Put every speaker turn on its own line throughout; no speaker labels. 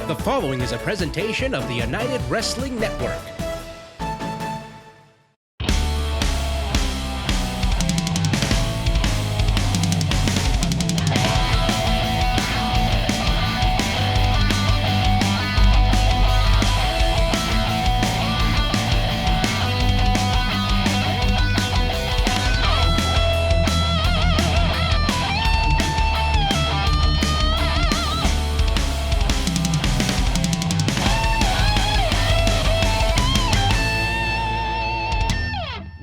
The following is a presentation of the United Wrestling Network.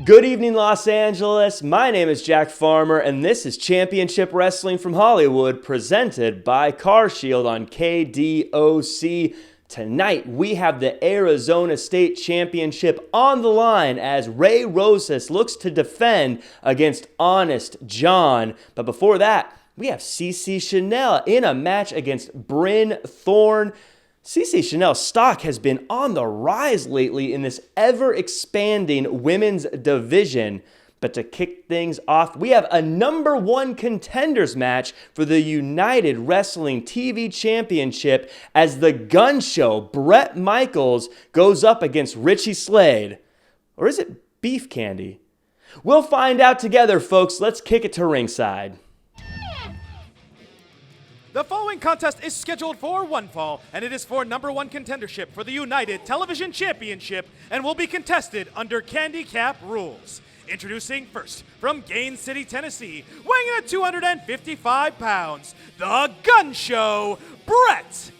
Good evening, Los Angeles. My name is Jack Farmer, and this is Championship Wrestling from Hollywood, presented by CarShield on KDOC. Tonight, we have the Arizona State Championship on the line as Rosas looks to defend against Honest John. But before that, we have Cece in a match against Bryn Thorne. Cece stock has been on the rise lately in this ever-expanding women's division. But to kick things off, we have a number one contenders match for the United Wrestling TV Championship as the gun show Bret Michaels goes up against Richie Slade. Or is it Beef Candy? We'll find out together, folks. Let's kick it to ringside.
The following contest is scheduled for one fall, and it is for number one contendership for the United Television Championship and will be contested under handicap rules. Introducing first, from Gaines City, Tennessee, weighing in at 255 pounds, the Gun Show, Bret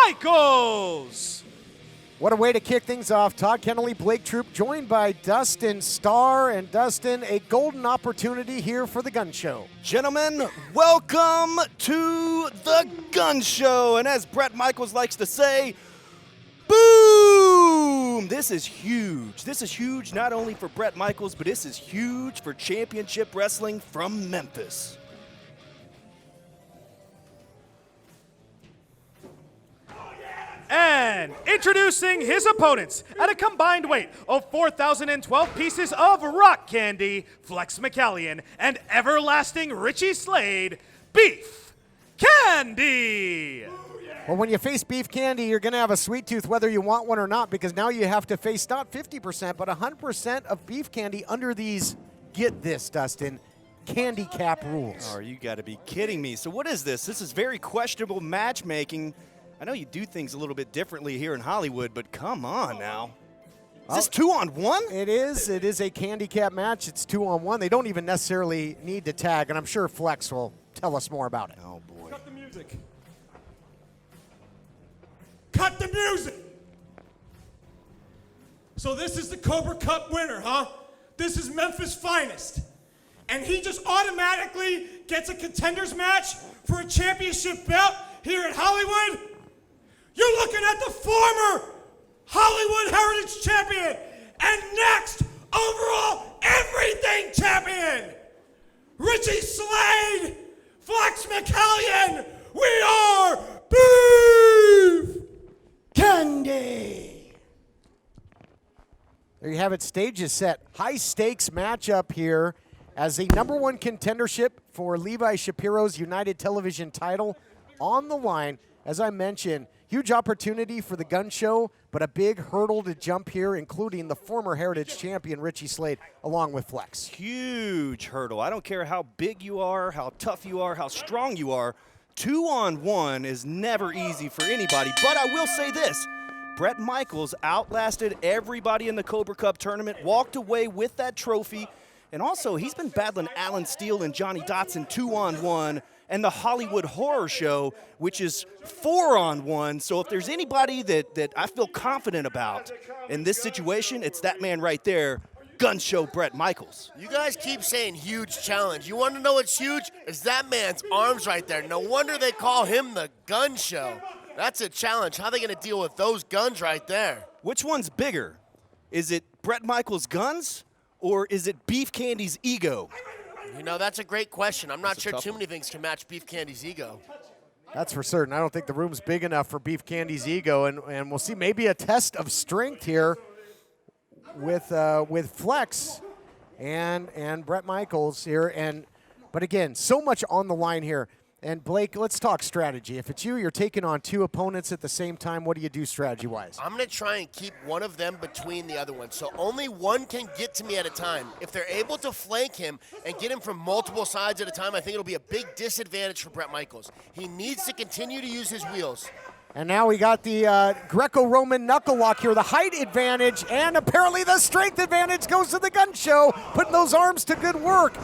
Michaels.
What a way to kick things off. Todd Kennelly, Blake Troop, joined by Dustin Starr. And Dustin, a golden opportunity here for the Gun Show.
Gentlemen, welcome to the Gun Show. And as Bret Michaels likes to say, boom! This is huge. This is huge not only for Bret Michaels, but this is huge for Championship Wrestling from Memphis.
And introducing his opponents at a combined weight of 4,012 pieces of rock candy, Flex McCallion, and everlasting Richie Slade, Beef Candy.
Well, when you face Beef Candy, you're going to have a sweet tooth whether you want one or not, because now you have to face not 50%, but 100% of Beef Candy under these, get this, Dustin, candy cap rules.
Oh, you got to be kidding me. So what is this? This is very questionable matchmaking. I know you do things a little bit differently here in Hollywood, but come on now. Is this 2-on-1?
It is. It is a candy cap match. It's 2-on-1. They don't even necessarily need to tag, and I'm sure Flex will tell us more about it.
Oh, boy.
Cut the music. Cut the music. So this is the Cobra Cup winner, huh? This is Memphis' finest. And he just automatically gets a contenders match for a championship belt here in Hollywood? You're looking at the former Hollywood Heritage Champion and next overall everything champion, Richie Slade, Flex McCallion. We are Beef Candy.
There you have it. Stage is set. High stakes matchup here as the number one contendership for Levi Shapiro's United Television title on the line. As I mentioned, huge opportunity for the Gun Show, but a big hurdle to jump here, including the former Heritage Champion Richie Slade, along with Flex.
Huge hurdle. I don't care how big you are, how tough you are, how strong you are. 2-on-1 is never easy for anybody, but I will say this. Bret Michaels outlasted everybody in the Cobra Cup tournament, walked away with that trophy, and also he's been battling Alan Steele and Johnny Dotson 2-on-1, and the Hollywood Horror Show, which is 4-on-1. So if there's anybody that I feel confident about in this situation, it's that man right there, Gun Show Bret Michaels.
You guys keep saying huge challenge. You want to know what's huge? It's that man's arms right there. No wonder they call him the Gun Show. That's a challenge. How are they going to deal with those guns right there?
Which one's bigger? Is it Bret Michaels' guns, or is it Beef Candy's ego?
You know, that's a great question. I'm not sure too many things can match Beef Candy's ego.
That's for certain. I don't think the room's big enough for Beef Candy's ego, and we'll see maybe a test of strength here with Flex and Bret Michaels here. But again, so much on the line here. And Blake, let's talk strategy. If it's you, you're taking on 2 opponents at the same time. What do you do strategy-wise?
I'm going to try and keep one of them between the other one, so only one can get to me at a time. If they're able to flank him and get him from multiple sides at a time, I think it'll be a big disadvantage for Bret Michaels. He needs to continue to use his wheels.
And now we got the Greco-Roman knuckle lock here, the height advantage, and apparently the strength advantage goes to the gun show, putting those arms to good work.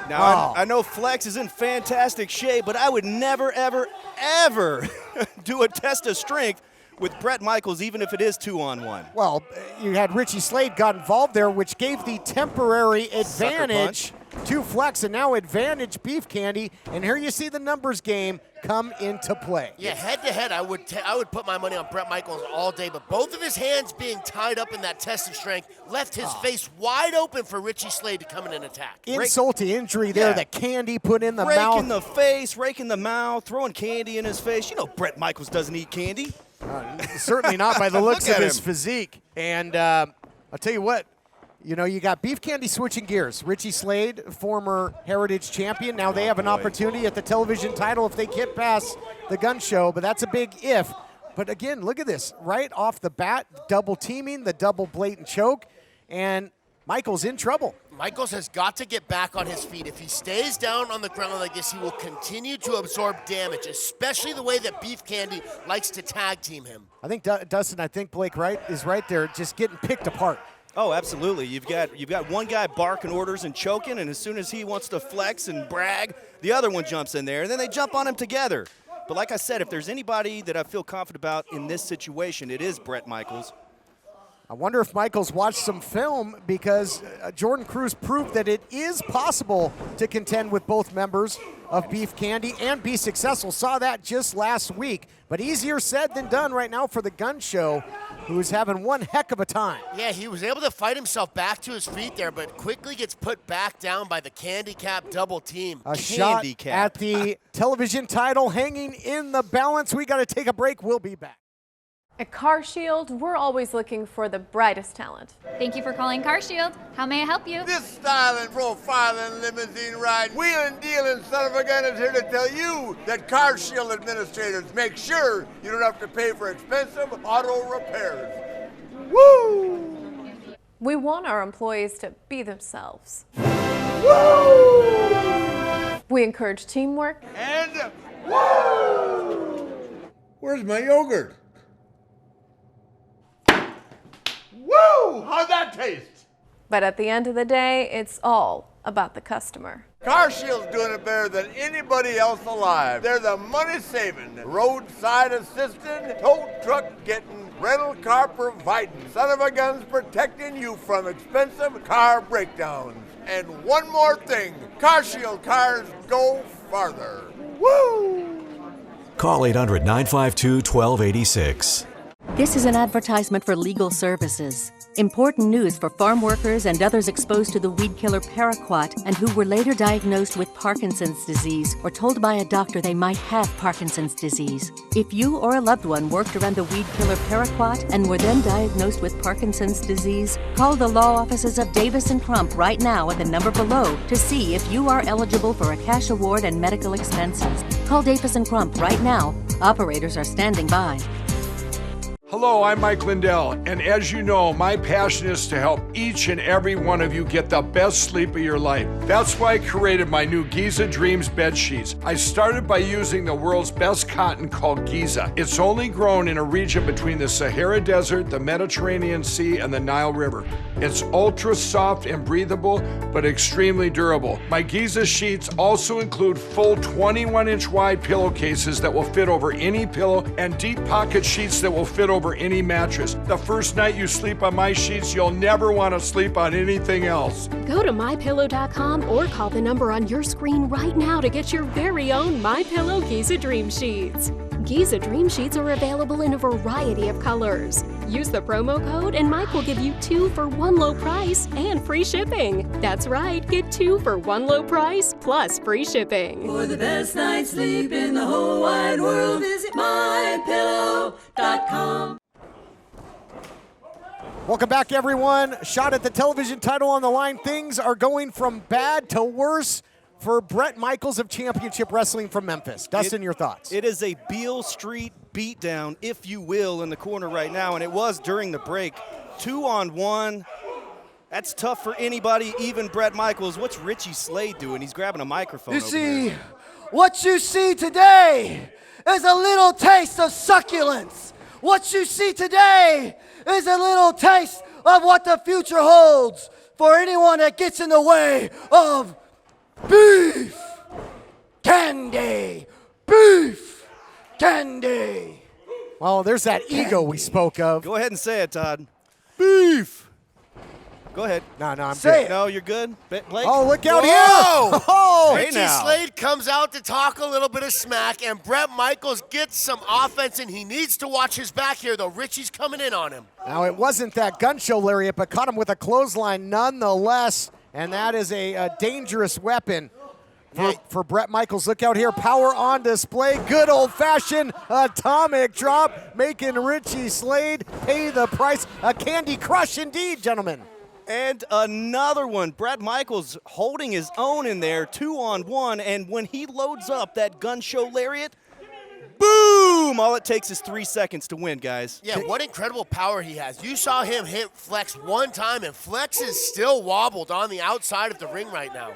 Now, I know Flex is in fantastic shape, but I would never, ever, ever do a test of strength with Bret Michaels, even if it is 2-on-1.
Well, you had Richie Slade got involved there, which gave the temporary advantage to Flex, and now advantage Beef Candy. And here you see the numbers game come into play.
Yeah, head-to-head, I would put my money on Bret Michaels all day, but both of his hands being tied up in that test of strength left his face wide open for Richie Slade to come in and attack.
Insult to injury there, the candy put in the mouth.
Rake in the face, rake in the mouth, throwing candy in his face. You know Bret Michaels doesn't eat candy.
Certainly not by the looks of his physique. And I'll tell you what, you know, you got Beef Candy switching gears. Richie Slade, former Heritage champion. Now they have an opportunity at the television title if they get past the gun show, but that's a big if. But again, look at this. Right off the bat, double teaming, the double blatant choke, and Michaels in trouble.
Michaels has got to get back on his feet. If he stays down on the ground like this, he will continue to absorb damage, especially the way that Beef Candy likes to tag team him.
I think Dustin, I think Blake is right there, just getting picked apart.
Oh, absolutely. You've got one guy barking orders and choking, and as soon as he wants to flex and brag, the other one jumps in there, and then they jump on him together. But like I said, if there's anybody that I feel confident about in this situation, it is Bret Michaels.
I wonder if Michaels watched some film, because Jordan Cruz proved that it is possible to contend with both members of Beef Candy and be successful. Saw that just last week, but easier said than done right now for the gun show, who is having one heck of a time.
Yeah, he was able to fight himself back to his feet there, but quickly gets put back down by the Candy Cap double team.
A shot at the television title hanging in the balance. We got to take a break. We'll be back.
At CarShield, we're always looking for the brightest talent.
Thank you for calling CarShield. How may I help you?
This styling, profiling, limousine ride, wheeling, dealing son of a gun is here to tell you that CarShield administrators make sure you don't have to pay for expensive auto repairs. Woo!
We want our employees to be themselves.
Woo!
We encourage teamwork.
And woo! Where's my yogurt? Woo! How'd that taste?
But at the end of the day, it's all about the customer.
CarShield's doing it better than anybody else alive. They're the money-saving, roadside assistant, tow truck getting, rental car providing, son of a guns protecting you from expensive car breakdowns. And one more thing, CarShield cars go farther. Woo!
Call 800-952-1286.
This is an advertisement for legal services. Important news for farm workers and others exposed to the weed killer PARAQUAT and who were later diagnosed with Parkinson's disease or told by a doctor they might have Parkinson's disease. If you or a loved one worked around the weed killer PARAQUAT and were then diagnosed with Parkinson's disease, call the law offices of Davis & Crump right now at the number below to see if you are eligible for a cash award and medical expenses. Call Davis & Crump right now. Operators are standing by.
Hello, I'm Mike Lindell, and as you know, my passion is to help each and every one of you get the best sleep of your life. That's why I created my new Giza Dreams bed sheets. I started by using the world's best cotton called Giza. It's only grown in a region between the Sahara Desert, the Mediterranean Sea, and the Nile River. It's ultra soft and breathable, but extremely durable. My Giza sheets also include full 21-inch wide pillowcases that will fit over any pillow and deep pocket sheets that will fit over any mattress. The first night you sleep on my sheets, you'll never want to sleep on anything else.
Go to MyPillow.com or call the number on your screen right now to get your very own MyPillow Giza Dream Sheets. Giza Dream Sheets are available in a variety of colors. Use the promo code and Mike will give you 2 for 1 low price and free shipping. That's right, get 2 for 1 low price plus free shipping.
For the best night's sleep in the whole wide world, visit MyPillow.com.
Welcome back, everyone. Shot at the television title on the line. Things are going from bad to worse for Bret Michaels of Championship Wrestling from Memphis. Dustin, your thoughts?
It is a Beale Street beatdown, if you will, in the corner right now, and it was during the break. 2-on-1. That's tough for anybody, even Bret Michaels. What's Richie Slade doing? He's grabbing a microphone over here.
What you see today is a little taste of succulence. What you see today is a little taste of what the future holds for anyone that gets in the way of beef candy. Beef candy.
Well, there's that ego we spoke of.
Go ahead and say it, Todd. Beef. Go ahead.
No, I'm
Say
good.
it. No, you're good. Blake?
Oh, look out
Whoa!
here. Oh,
Hey
Richie
now.
Slade comes out to talk a little bit of smack, and Bret Michaels gets some offense, and he needs to watch his back here, though. Richie's coming in on him.
Now, it wasn't that gun show lariat, but caught him with a clothesline nonetheless, and that is a dangerous weapon for Bret Michaels. Look out here, power on display. Good old-fashioned atomic drop, making Richie Slade pay the price. A Candy Crush indeed, gentlemen.
And another one. Bret Michaels holding his own in there, 2-on-1, and when he loads up that gun show lariat, boom! All it takes is 3 seconds to win, guys.
Yeah, what incredible power he has. You saw him hit Flex one time, and Flex is still wobbled on the outside of the ring right now.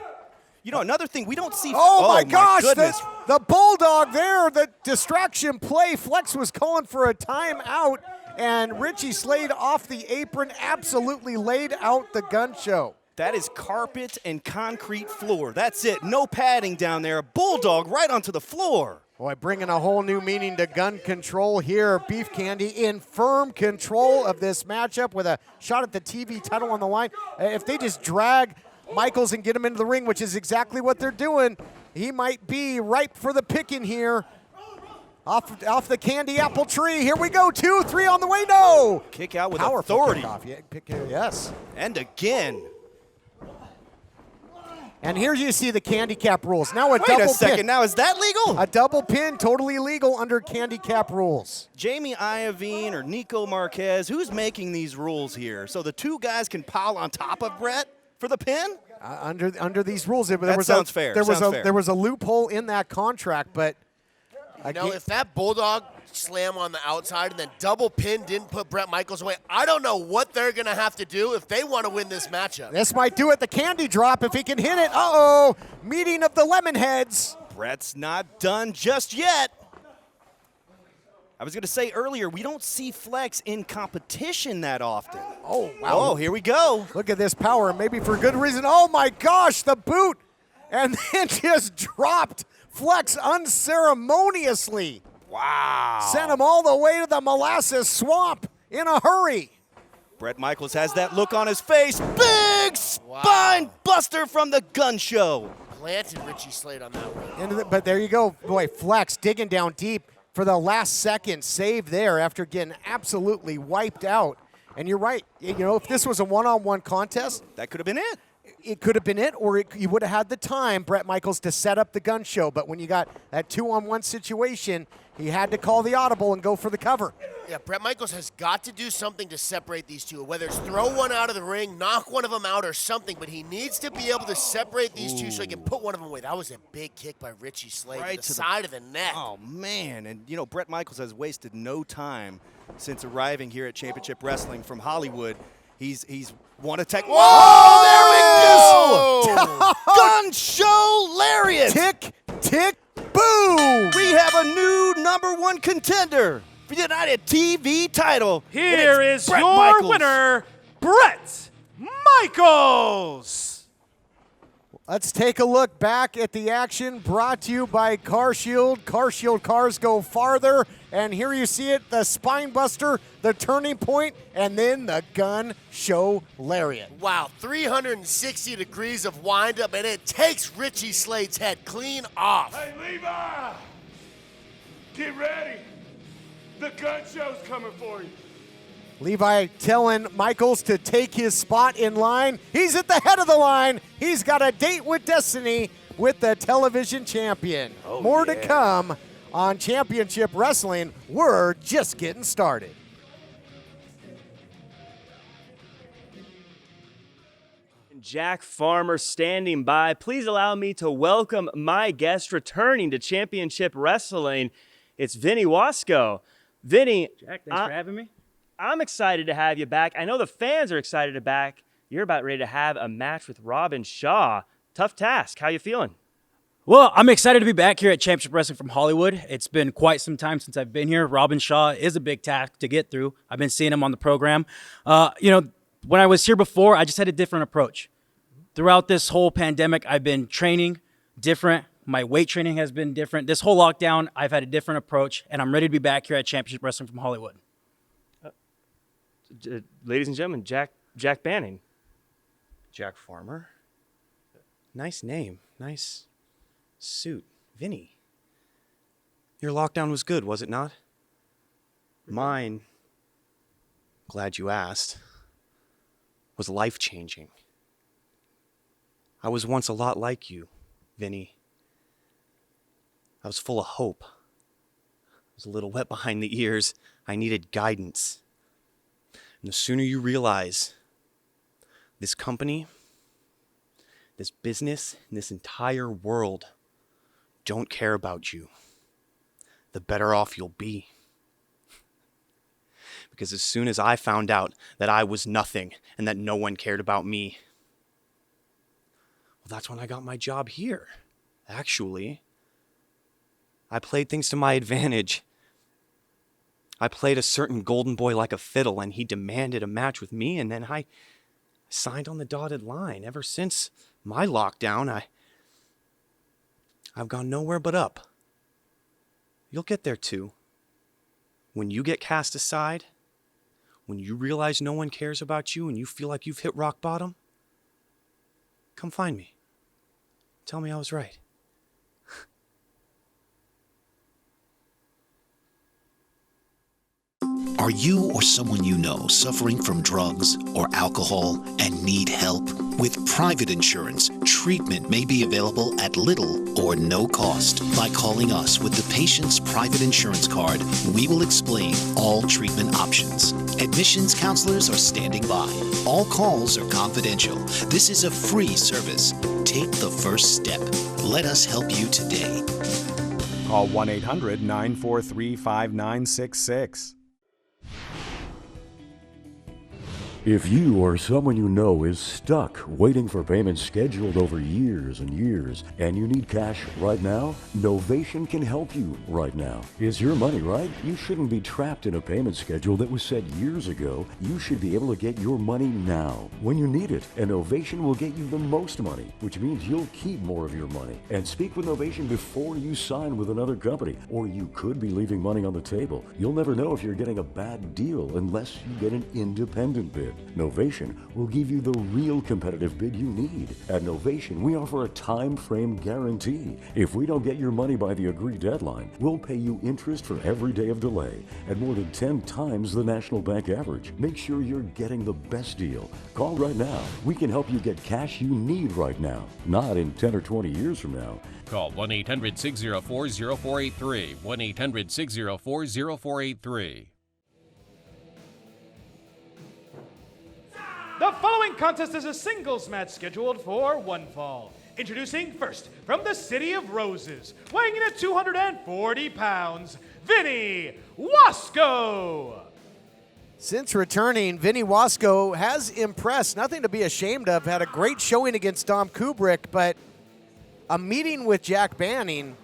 You know, another thing, we don't see...
Oh, my gosh,
goodness.
the Bulldog there, the distraction play. Flex was calling for a timeout, and Richie Slade off the apron absolutely laid out the gun show.
That is carpet and concrete floor. That's it. No padding down there. A Bulldog right onto the floor.
Boy, bringing a whole new meaning to gun control here. Beef Candy in firm control of this matchup with a shot at the TV title on the line. If they just drag Michaels and get him into the ring, which is exactly what they're doing, he might be ripe for the picking here. Off the candy apple tree. Here we go. 2, 3 on the way. No.
Kick out with
Powerful
authority.
kickoff. Yeah, yes.
And again.
And here you see the candy cap rules. Now
Wait a second. Now, is that legal?
A double pin, totally legal under candy cap rules.
Jamie Iovine or Nico Marquez, who's making these rules here? So the two guys can pile on top of Bret for the pin?
Under these rules,
Sounds fair.
There was a loophole in that contract, but
You know, if that Bulldog slam on the outside and then double pin didn't put Bret Michaels away, I don't know what they're going to have to do if they want to win this matchup.
This might do it. The candy drop if he can hit it. Uh-oh. Meeting of the Lemonheads.
Bret's not done just yet. I was going to say earlier, we don't see Flex in competition that often.
Oh, wow.
Oh, here we go.
Look at this power, maybe for good reason. Oh, my gosh, the boot. And then just dropped Flex unceremoniously.
Wow.
Sent him all the way to the molasses swamp in a hurry.
Bret Michaels has that look on his face. Big spine buster from the gun show.
Planted Richie Slade on that one.
But there you go. Boy, Flex digging down deep for the last second save there after getting absolutely wiped out. And you're right. You know, if this was a one-on-one contest,
that could have been it.
It could have been it, or you would have had the time, Bret Michaels, to set up the gun show. But when you got that 2-on-1 situation, he had to call the audible and go for the cover.
Yeah, Bret Michaels has got to do something to separate these two, whether it's throw one out of the ring, knock one of them out, or something. But he needs to be able to separate these two so he can put one of them away. That was a big kick by Richie Slade
Right
to the side of the neck.
Oh, man. And, you know, Bret Michaels has wasted no time since arriving here at Championship Wrestling from Hollywood. He's won a tech. Whoa, there we go! Gun show lariat!
Tick, tick, boom!
We have a new #1 contender for the United TV title.
Here is
Bret
your
Michaels.
winner, Bret Michaels.
Let's take a look back at the action brought to you by CarShield. CarShield cars go farther. And here you see it, the spine buster, the turning point, and then the gun show lariat.
Wow, 360 degrees of windup, and it takes Richie Slade's head clean off.
Hey, Levi! Get ready. The gun show's coming for you.
Levi telling Michaels to take his spot in line. He's at the head of the line. He's got a date with destiny with the television champion. More to come on Championship Wrestling. We're just getting started.
Jack Farmer standing by. Please allow me to welcome my guest returning to Championship Wrestling. It's Vinny Wasco. Vinny.
Jack, thanks for having me.
I'm excited to have you back. I know the fans are excited to back. You're about ready to have a match with Robin Shaw. Tough task. How you feeling?
Well, I'm excited to be back here at Championship Wrestling from Hollywood. It's been quite some time since I've been here. Robin Shaw is a big task to get through. I've been seeing him on the program. When I was here before, I just had a different approach. Throughout this whole pandemic, I've been training different. My weight training has been different. This whole lockdown, I've had a different approach, and I'm ready to be back here at Championship Wrestling from Hollywood.
Ladies and gentlemen, Jack Banning.
Jack Farmer. Nice name. Nice suit. Vinny. Your lockdown was good, was it not? Mine, glad you asked, was life-changing. I was once a lot like you, Vinny. I was full of hope. I was a little wet behind the ears. I needed guidance. And the sooner you realize this company, this business, and this entire world don't care about you, the better off you'll be. Because as soon as I found out that I was nothing and that no one cared about me, well, that's when I got my job here. Actually, I played things to my advantage. I played a certain golden boy like a fiddle, and he demanded a match with me, and then I signed on the dotted line. Ever since my lockdown, I've gone nowhere but up. You'll get there too. When you get cast aside, when you realize no one cares about you and you feel like you've hit rock bottom, come find me. Tell me I was right.
Are you or someone you know suffering from drugs or alcohol and need help? With private insurance, treatment may be available at little or no cost. By calling us with the patient's private insurance card, we will explain all treatment options. Admissions counselors are standing by. All calls are confidential. This is a free service. Take the first step. Let us help you today.
Call 1-800-943-5966.
If you or someone you know is stuck waiting for payments scheduled over years and years, and you need cash right now, Novation can help you right now. It's your money, right? You shouldn't be trapped in a payment schedule that was set years ago. You should be able to get your money now, when you need it, and Novation will get you the most money, which means you'll keep more of your money. And speak with Novation before you sign with another company, or you could be leaving money on the table. You'll never know if you're getting a bad deal unless you get an independent bid. Novation will give you the real competitive bid you need. At Novation, we offer a time frame guarantee. If we don't get your money by the agreed deadline, we'll pay you interest for every day of delay at more than 10 times the National Bank average. Make sure you're getting the best deal. Call right now. We can help you get cash you need right now, not in 10 or 20 years from now.
Call 1-800-604-0483. 1-800-604-0483.
The following contest is a singles match scheduled for one fall. Introducing first, from the city of Roses, weighing in at 240 pounds, Vinny Wasco.
Since returning, Vinny Wasco has impressed. Nothing to be ashamed of. Had a great showing against Dom Kubrick, but a meeting with Jack Banning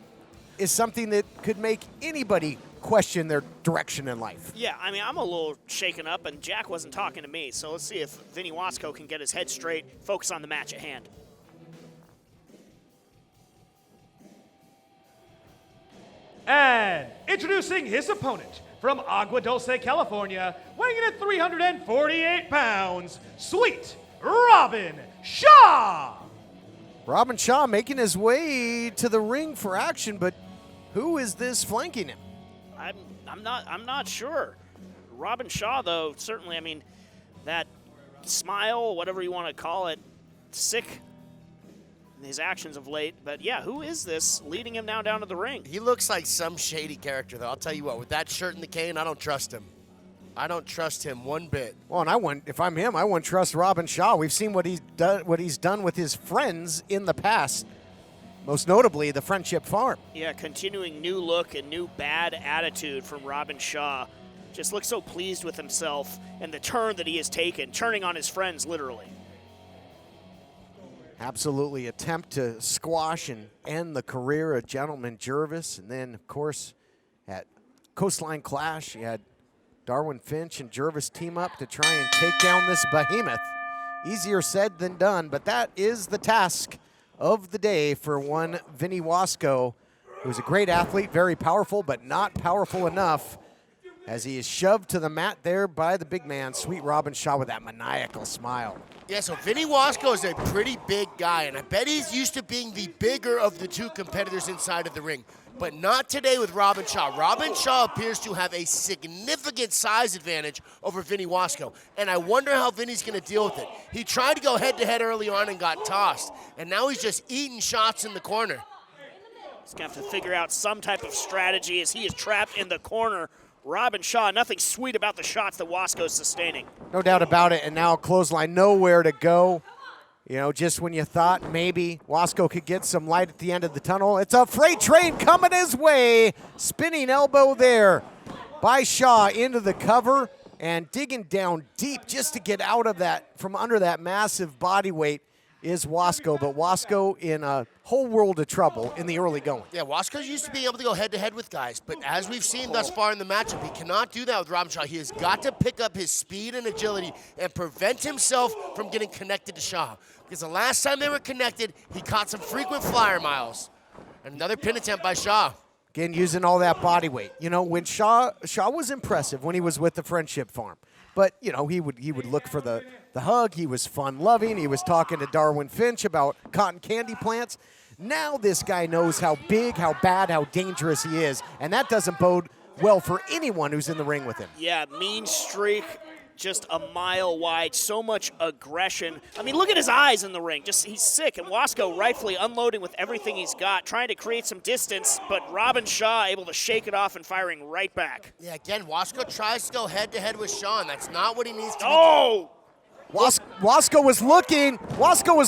is something that could make anybody question their direction in life.
Yeah, I mean, I'm a little shaken up, and Jack wasn't talking to me, so let's see if Vinny Wasco can get his head straight, focus on the match at hand.
And introducing his opponent from Agua Dulce, California, weighing in at 348 pounds, Sweet Robin Shaw.
Robin Shaw making his way to the ring for action, but who is this flanking him?
I'm not sure. Robin Shaw, though, certainly, I mean, that smile, whatever you want to call it, sick in his actions of late. But yeah, who is this leading him now down to the ring?
He looks like some shady character, though. I'll tell you what, with that shirt and the cane, I don't trust him. I don't trust him one bit.
Well, and if I'm him, I wouldn't trust Robin Shaw. We've seen what he's done with his friends in the past, most notably the Friendship Farm.
Yeah, continuing new look and new bad attitude from Robin Shaw. Just looks so pleased with himself and the turn that he has taken, turning on his friends literally.
Absolutely attempt to squash and end the career of Gentleman Jervis. And then, of course, at Coastline Clash, you had Darwin Finch and Jervis team up to try and take down this behemoth. Easier said than done, but that is the task of the day for one Vinny Wasco, who's a great athlete, very powerful, but not powerful enough, as he is shoved to the mat there by the big man, Sweet Robin Shaw, with that maniacal smile.
Yeah, so Vinny Wasco is a pretty big guy, and I bet he's used to being the bigger of the two competitors inside of the ring. But not today with Robin Shaw. Robin Shaw appears to have a significant size advantage over Vinny Wasco, and I wonder how Vinny's going to deal with it. He tried to go head-to-head early on and got tossed, and now he's just eating shots in the corner.
He's going to have to figure out some type of strategy as he is trapped in the corner. Robin Shaw, nothing sweet about the shots that Wasco's sustaining.
No doubt about it, and now clothesline, nowhere to go. You know, just when you thought maybe Wasco could get some light at the end of the tunnel, it's a freight train coming his way. Spinning elbow there by Shaw into the cover and digging down deep just to get out of that, from under that massive body weight is Wasco. But Wasco in a whole world of trouble in the early going.
Yeah, Wasco's used to being able to go head-to-head with guys, but as we've seen thus far in the matchup, he cannot do that with Robin Shaw. He has got to pick up his speed and agility and prevent himself from getting connected to Shaw. Because the last time they were connected, he caught some frequent flyer miles. Another pin attempt by Shaw.
Again, using all that body weight. You know, when Shaw was impressive when he was with the Friendship Farm. But, you know, he would look for the hug. He was fun-loving. He was talking to Darwin Finch about cotton candy plants. Now this guy knows how big, how bad, how dangerous he is, and that doesn't bode well for anyone who's in the ring with him.
Yeah, mean streak, just a mile wide, so much aggression. I mean, look at his eyes in the ring. Just he's sick, and Wasco rightfully unloading with everything he's got, trying to create some distance, but Robin Shaw able to shake it off and firing right back.
Yeah, again, Wasco tries to go head-to-head with Shaw, and that's not what he needs to
do.
Wasco was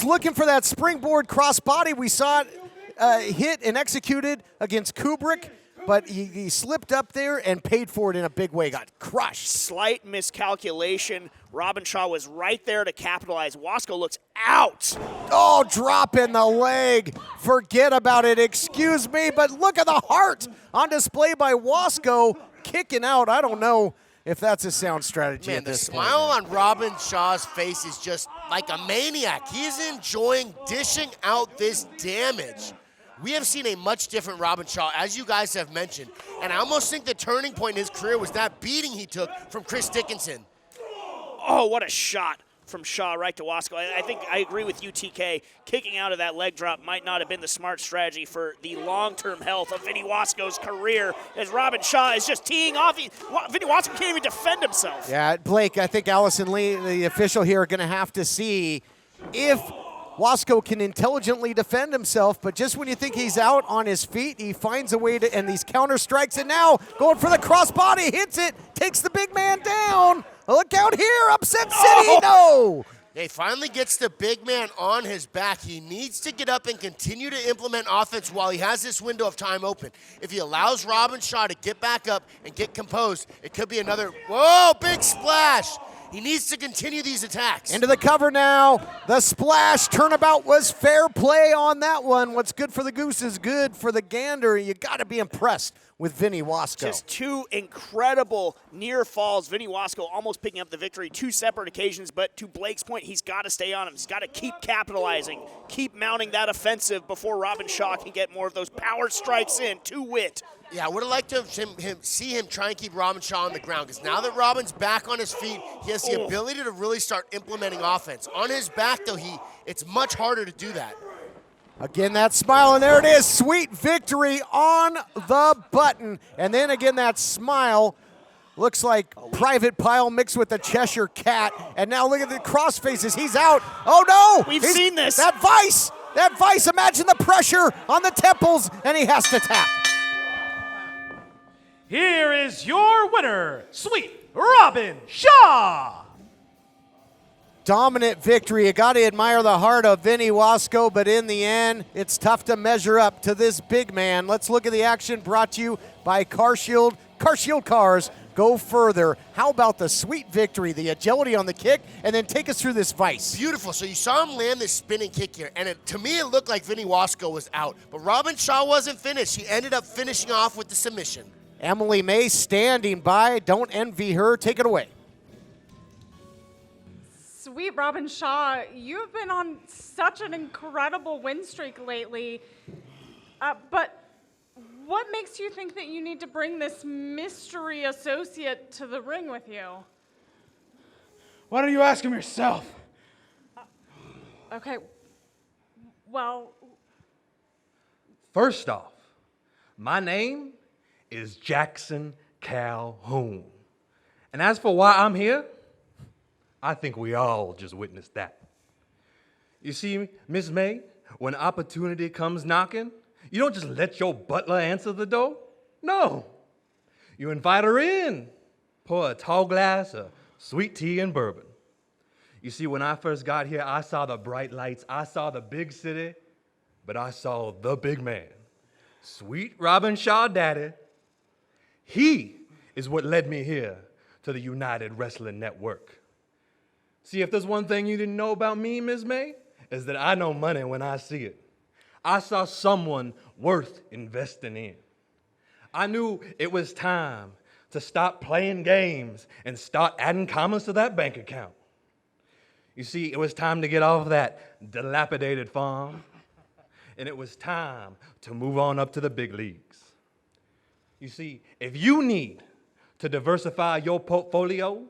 looking for that springboard crossbody. We saw it hit and executed against Kubrick, but he slipped up there and paid for it in a big way. Got crushed.
Slight miscalculation. Robin Shaw was right there to capitalize. Wasco looks out.
Oh, drop in the leg. Forget about it. Excuse me, but look at the heart on display by Wasco kicking out. I don't know if that's a sound strategy at this point.
Man, the smile on Robin Shaw's face is just like a maniac. He's enjoying dishing out this damage. We have seen a much different Robin Shaw, as you guys have mentioned, and I almost think the turning point in his career was that beating he took from Chris Dickinson.
Oh, what a shot from Shaw right to Wasco. I think I agree with you, TK. Kicking out of that leg drop might not have been the smart strategy for the long-term health of Vinny Wasco's career, as Robin Shaw is just teeing off. Vinny Wasco can't even defend himself.
Yeah, Blake, I think Allison Lee, the official here, are going to have to see if Wasco can intelligently defend himself, but just when you think he's out on his feet, he finds a way to, and these counter strikes, and now going for the crossbody, hits it, takes the big man down. Look out here, Upset City, no!
He finally gets the big man on his back. He needs to get up and continue to implement offense while he has this window of time open. If he allows Robin Shaw to get back up and get composed, it could be another, whoa, big splash. He needs to continue these attacks.
Into the cover now. The splash turnabout was fair play on that one. What's good for the goose is good for the gander. You got to be impressed with Vinny Wasco.
Just two incredible near falls. Vinny Wasco almost picking up the victory, two separate occasions, but to Blake's point, he's got to stay on him. He's got to keep capitalizing, keep mounting that offensive before Robin Shaw can get more of those power strikes in to wit.
Yeah, I would have liked to see him try and keep Robin Shaw on the ground, because now that Robin's back on his feet, he has the ability to really start implementing offense. On his back, though, it's much harder to do that.
Again, that smile, and there it is. Sweet victory on the button. And then again, that smile looks like Private Pile mixed with the Cheshire Cat. And now look at the cross faces. He's out. Oh, no.
We've seen this.
That vice. Imagine the pressure on the temples, and he has to tap.
Here is your winner, Sweet Robin Shaw.
Dominant victory. You got to admire the heart of Vinny Wasco, but in the end, it's tough to measure up to this big man. Let's look at the action brought to you by CarShield. CarShield cars go further. How about the sweet victory, the agility on the kick, and then take us through this vice.
Beautiful. So you saw him land this spinning kick here, and to me it looked like Vinny Wasco was out. But Robin Shaw wasn't finished. He ended up finishing off with the submission.
Emily May standing by. Don't envy her. Take it away.
Sweet Robin Shaw, you've been on such an incredible win streak lately. But what makes you think that you need to bring this mystery associate to the ring with you?
Why don't you ask him yourself?
Okay, well...
First off, my name is Jackson Calhoun. And as for why I'm here, I think we all just witnessed that. You see, Miss May, when opportunity comes knocking, you don't just let your butler answer the door. No. You invite her in, pour a tall glass of sweet tea and bourbon. You see, when I first got here, I saw the bright lights, I saw the big city, but I saw the big man, Sweet Robin Shaw Daddy. He is what led me here to the United Wrestling Network. See, if there's one thing you didn't know about me, Ms. May, is that I know money when I see it. I saw someone worth investing in. I knew it was time to stop playing games and start adding commas to that bank account. You see, it was time to get off that dilapidated farm, and it was time to move on up to the big leagues. You see, if you need to diversify your portfolio,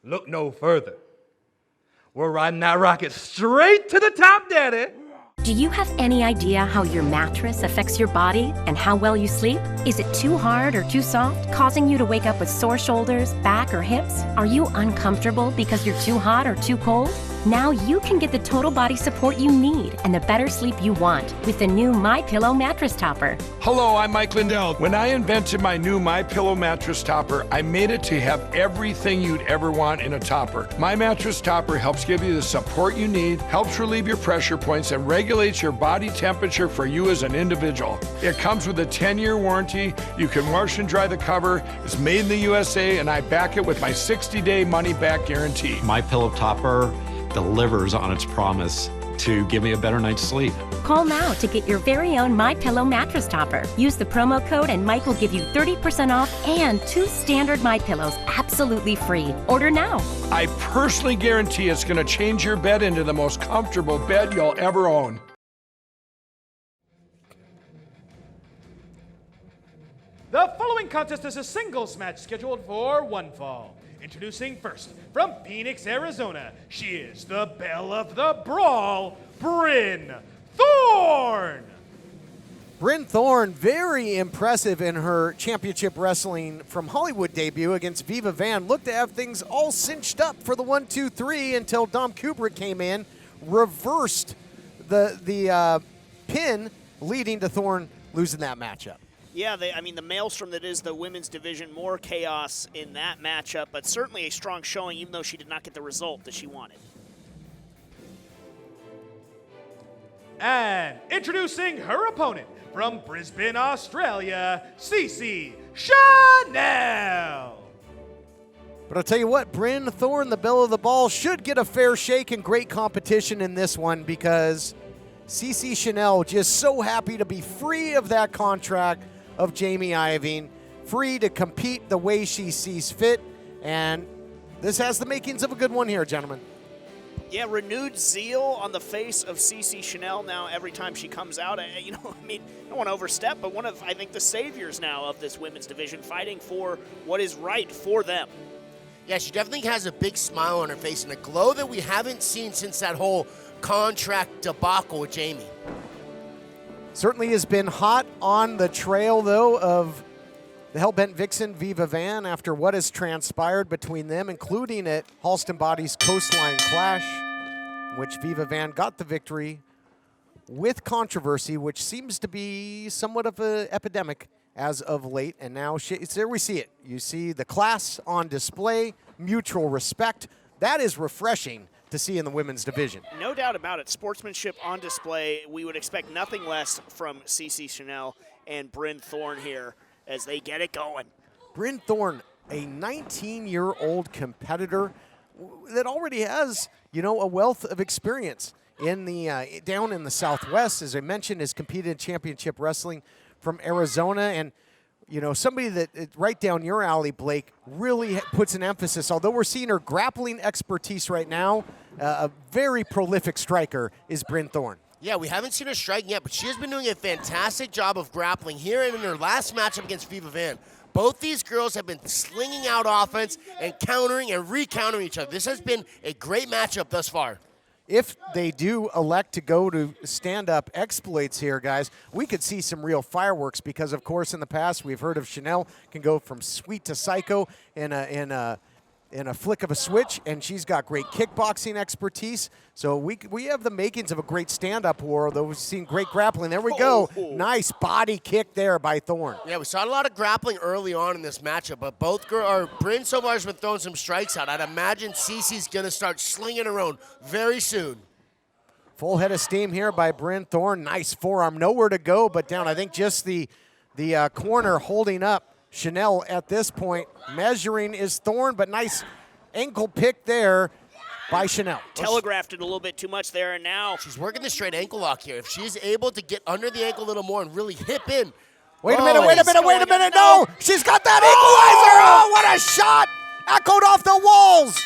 look no further. We're riding that rocket straight to the top, Daddy.
Do you have any idea how your mattress affects your body and how well you sleep? Is it too hard or too soft, causing you to wake up with sore shoulders, back, or hips? Are you uncomfortable because you're too hot or too cold? Now you can get the total body support you need and the better sleep you want with the new MyPillow mattress topper.
Hello, I'm Mike Lindell. When I invented my new MyPillow mattress topper, I made it to have everything you'd ever want in a topper. My mattress topper helps give you the support you need, helps relieve your pressure points, and regulates your body temperature for you as an individual. It comes with a 10-year warranty. You can wash and dry the cover. It's made in the USA, and I back it with my 60-day money-back guarantee.
MyPillow topper delivers on its promise to give me a better night's sleep.
Call now to get your very own MyPillow mattress topper. Use the promo code and Mike will give you 30% off and 2 standard MyPillows absolutely free. Order now.
I personally guarantee it's going to change your bed into the most comfortable bed you'll ever own.
The following contest is a singles match scheduled for one fall. Introducing first, from Phoenix, Arizona, she is the belle of the brawl, Bryn Thorne.
Bryn Thorne, very impressive in her championship wrestling from Hollywood debut against Viva Van. Looked to have things all cinched up for the 1-2-3 until Dom Kubrick came in, reversed the pin, leading to Thorne losing that matchup.
Yeah, the maelstrom that is the women's division, more chaos in that matchup, but certainly a strong showing, even though she did not get the result that she wanted.
And introducing her opponent from Brisbane, Australia, Cece Chanel.
But I'll tell you what, Bryn Thorne, the belle of the ball, should get a fair shake and great competition in this one because Cece Chanel just so happy to be free of that contract of Jamie Iovine, free to compete the way she sees fit, and this has the makings of a good one here, gentlemen.
Yeah, renewed zeal on the face of Cece Chanel now every time she comes out. I don't want to overstep, but one of, I think, the saviors now of this women's division, fighting for what is right for them.
Yeah, she definitely has a big smile on her face and a glow that we haven't seen since that whole contract debacle with Jamie.
Certainly has been hot on the trail, though, of the Hellbent Vixen, Viva Van, after what has transpired between them, including at Halston Body's Coastline Clash, in which Viva Van got the victory with controversy, which seems to be somewhat of an epidemic as of late, and now there we see it. You see the class on display, mutual respect. That is refreshing to see in the women's division.
No doubt about it. Sportsmanship on display. We would expect nothing less from Cece Chanel and Bryn Thorne here as they get it going.
Bryn Thorne, a 19-year-old competitor that already has, a wealth of experience in the down in the Southwest. As I mentioned, has competed in championship wrestling from Arizona, and somebody that right down your alley, Blake, really puts an emphasis. Although we're seeing her grappling expertise right now, a very prolific striker is Bryn Thorne.
Yeah, we haven't seen her striking yet, but she has been doing a fantastic job of grappling here and in her last matchup against Viva Van. Both these girls have been slinging out offense and countering and re-countering each other. This has been a great matchup thus far.
If they do elect to go to stand-up exploits here, guys, we could see some real fireworks because, of course, in the past we've heard of Chanel can go from sweet to psycho in a flick of a switch, and she's got great kickboxing expertise. So we have the makings of a great stand-up war, though we've seen great grappling. There we go. Nice body kick there by Thorne.
Yeah, we saw a lot of grappling early on in this matchup, but Bryn so far has been throwing some strikes out. I'd imagine Cece's going to start slinging her own very soon.
Full head of steam here by Bryn Thorne. Nice forearm. Nowhere to go but down. I think just the corner holding up Chanel at this point. Measuring is Thorne, but nice ankle pick there by Chanel.
Telegraphed it a little bit too much there, and now
she's working the straight ankle lock here. If she's able to get under the ankle a little more and really hip in.
Wait a minute. No, she's got that equalizer. Oh, what a shot. Echoed off the walls.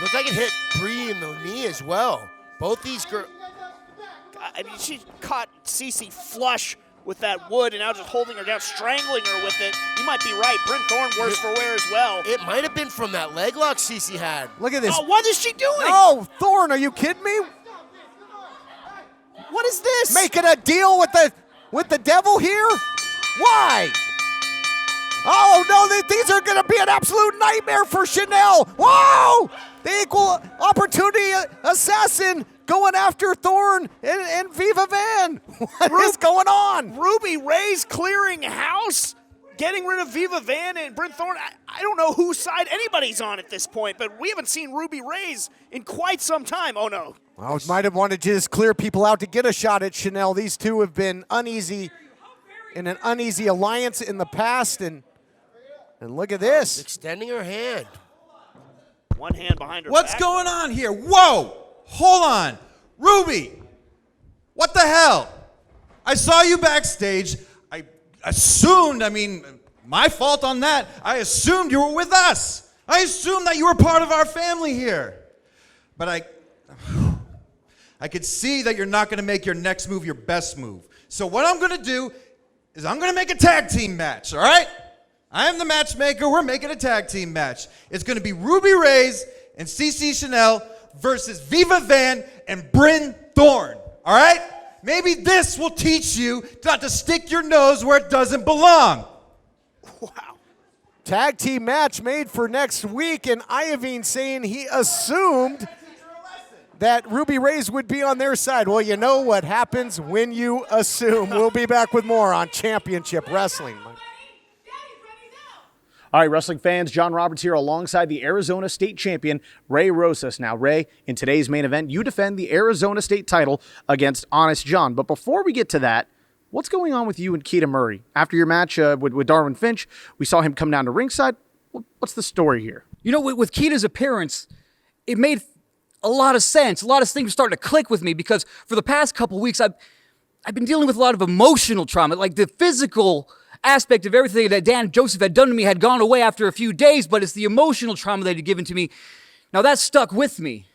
Looked like it hit Bree in the knee as well. Both these girls.
I mean, she caught Cece flush with that wood and now just holding her down, strangling her with it. You might be right. Bryn Thorne worse for wear as well.
It might have been from that leg lock Cece had.
Look at this.
Oh, what is she doing?
No, Thorne, are you kidding me?
What is this?
Making a deal with the devil here? Why? Oh, no, these are going to be an absolute nightmare for Chanel. Whoa! The equal opportunity assassin going after Thorne and Viva Van. What is going on?
Ruby Ray's clearing house, getting rid of Viva Van and Bryn Thorne. I don't know whose side anybody's on at this point, but we haven't seen Ruby Ray's in quite some time. Oh, no.
Well, might have wanted to just clear people out to get a shot at Chanel. These two have been uneasy in an uneasy alliance in the past, and look at this.
Extending her hand.
One hand behind her
What's
back.
going on here? Whoa! Hold on. Ruby! What the hell? I saw you backstage. I assumed, my fault on that. I assumed you were with us. I assumed that you were part of our family here. But I could see that you're not going to make your next move your best move. So what I'm going to do is I'm going to make a tag team match, all right? I am the matchmaker. We're making a tag team match. It's going to be Ruby Ray's and Cece Chanel versus Viva Van and Bryn Thorne, all right? Maybe this will teach you not to stick your nose where it doesn't belong.
Wow.
Tag team match made for next week, and Iovine saying he assumed that Ruby Ray's would be on their side. Well, you know what happens when you assume. We'll be back with more on Championship Wrestling.
All right, wrestling fans, John Roberts here alongside the Arizona State champion, Ray Rosas. Now, Ray, in today's main event, you defend the Arizona State title against Honest John. But before we get to that, what's going on with you and Keita Murray? After your match with Darwin Finch, we saw him come down to ringside. What's the story here?
You know, with Keita's appearance, it made a lot of sense. A lot of things started to click with me because for the past couple weeks, I've been dealing with a lot of emotional trauma, like the physical aspect of everything that Dan Joseph had done to me had gone away after a few days, but it's the emotional trauma that he'd given to me. Now that stuck with me.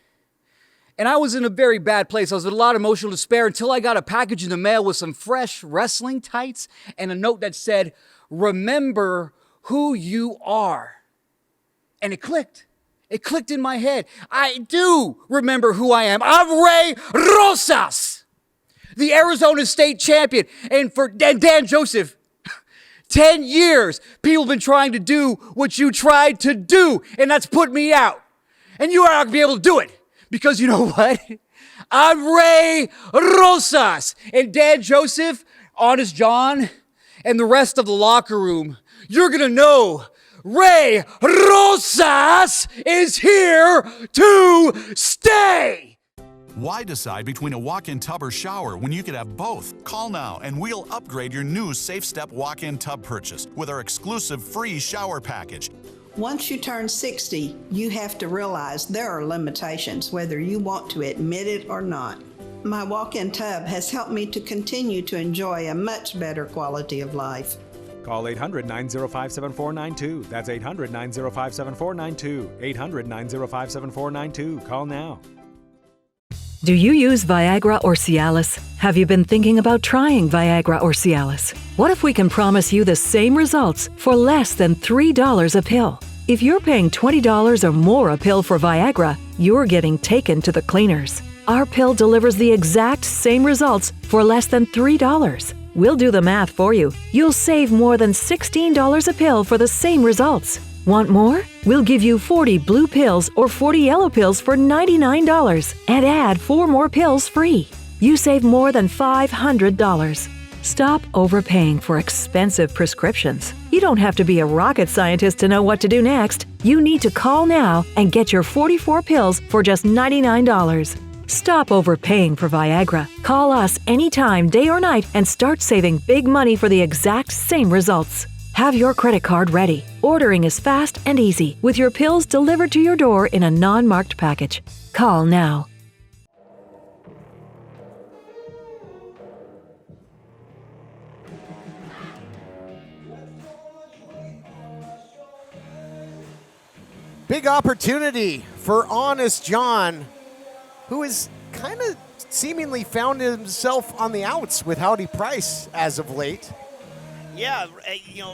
And I was in a very bad place. I was in a lot of emotional despair until I got a package in the mail with some fresh wrestling tights and a note that said, "Remember who you are." And it clicked. It clicked in my head. I do remember who I am. I'm Ray Rosas, the Arizona State champion. And for Dan Joseph, 10 years, people have been trying to do what you tried to do, and that's put me out. And you are not going to be able to do it, because you know what? I'm Ray Rosas. And Dan Joseph, Honest John, and the rest of the locker room, you're going to know Ray Rosas is here to stay.
Why decide between a walk-in tub or shower when you could have both? Call now and we'll upgrade your new Safe Step walk-in tub purchase with our exclusive free shower package.
Once you turn 60, you have to realize there are limitations, whether you want to admit it or not. My walk-in tub has helped me to continue to enjoy a much better quality of life.
Call 800-905-7492. That's 800-905-7492. 800-905-7492. Call now.
Do you use Viagra or Cialis? Have you been thinking about trying Viagra or Cialis? What if we can promise you the same results for less than $3 a pill? If you're paying $20 or more a pill for Viagra, you're getting taken to the cleaners. Our pill delivers the exact same results for less than $3. We'll do the math for you. You'll save more than $16 a pill for the same results. Want more? We'll give you 40 blue pills or 40 yellow pills for $99 and add 4 more pills free. You save more than $500. Stop overpaying for expensive prescriptions. You don't have to be a rocket scientist to know what to do next. You need to call now and get your 44 pills for just $99. Stop overpaying for Viagra. Call us anytime, day or night, and start saving big money for the exact same results. Have your credit card ready. Ordering is fast and easy, with your pills delivered to your door in a non-marked package. Call now.
Big opportunity for Honest John, who has kind of seemingly found himself on the outs with Howdy Price as of late.
Yeah,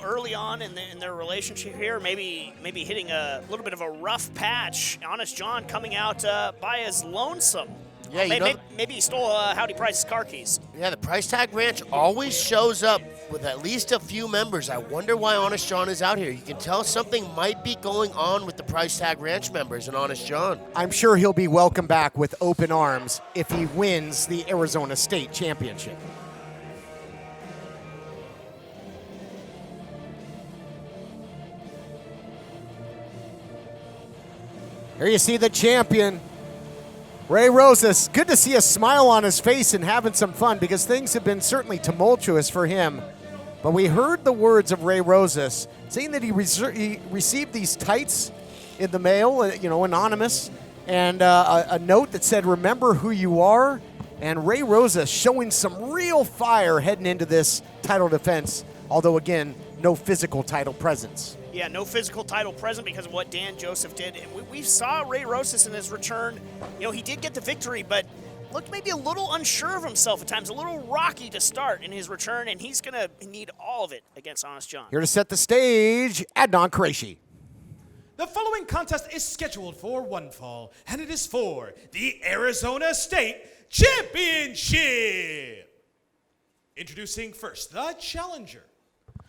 early on in their relationship here, maybe hitting a little bit of a rough patch. Honest John coming out by his lonesome.
Yeah,
maybe he stole Howdy Price's car keys.
Yeah, the Price Tag Ranch always shows up with at least a few members. I wonder why Honest John is out here. You can tell something might be going on with the Price Tag Ranch members and Honest John.
I'm sure he'll be welcomed back with open arms if he wins the Arizona State Championship. Here you see the champion, Ray Rosas. Good to see a smile on his face and having some fun, because things have been certainly tumultuous for him. But we heard the words of Ray Rosas saying that he received these tights in the mail, anonymous, and a note that said, "Remember who you are." And Ray Rosas showing some real fire heading into this title defense, although again, no physical title presence.
Yeah, no physical title present because of what Dan Joseph did. And we saw Ray Rosas in his return. He did get the victory, but looked maybe a little unsure of himself at times, a little rocky to start in his return, and he's going to need all of it against Honest John.
Here to set the stage, Adnan Qureshi.
The following contest is scheduled for one fall, and it is for the Arizona State Championship. Introducing first, the challenger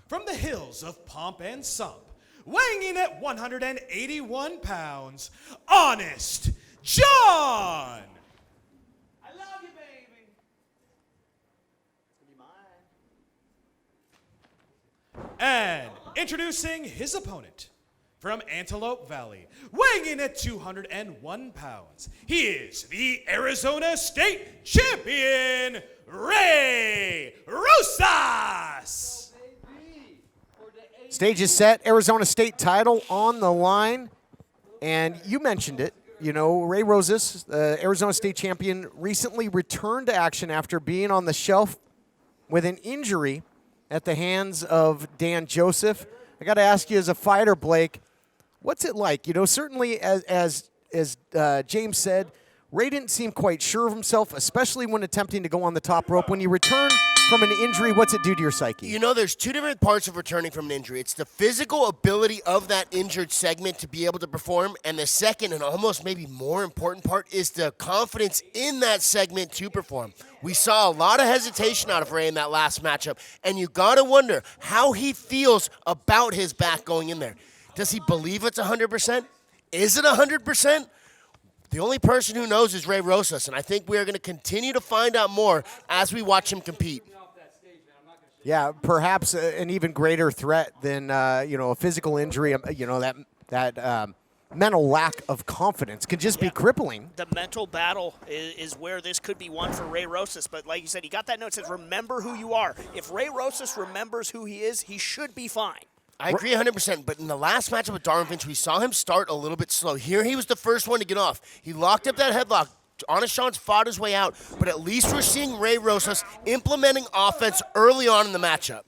from the hills of Pomp and Sump, weighing in at 181 pounds, Honest John.
I love you, baby. Be mine.
And introducing his opponent from Antelope Valley, weighing in at 201 pounds, he is the Arizona State Champion, Ray Rosas.
Stage is set, Arizona State title on the line. And you mentioned it, Ray Rosas, Arizona State champion, recently returned to action after being on the shelf with an injury at the hands of Dan Joseph. I got to ask you, as a fighter, Blake, what's it like? Certainly as James said, Ray didn't seem quite sure of himself, especially when attempting to go on the top rope. When you return from an injury, what's it do to your psyche?
There's two different parts of returning from an injury. It's the physical ability of that injured segment to be able to perform, and the second and almost maybe more important part is the confidence in that segment to perform. We saw a lot of hesitation out of Ray in that last matchup, and you got to wonder how he feels about his back going in there. Does he believe it's 100%? Is it 100%? The only person who knows is Ray Rosas, and I think we are going to continue to find out more as we watch him compete.
Yeah, perhaps an even greater threat than a physical injury. That mental lack of confidence can just be crippling.
The mental battle is where this could be won for Ray Rosas. But like you said, he got that note that says, remember who you are. If Ray Rosas remembers who he is, he should be fine.
I agree 100%, but in the last matchup with Darwin Finch, we saw him start a little bit slow. Here he was the first one to get off. He locked up that headlock. Honest John's fought his way out, but at least we're seeing Ray Rosas implementing offense early on in the matchup.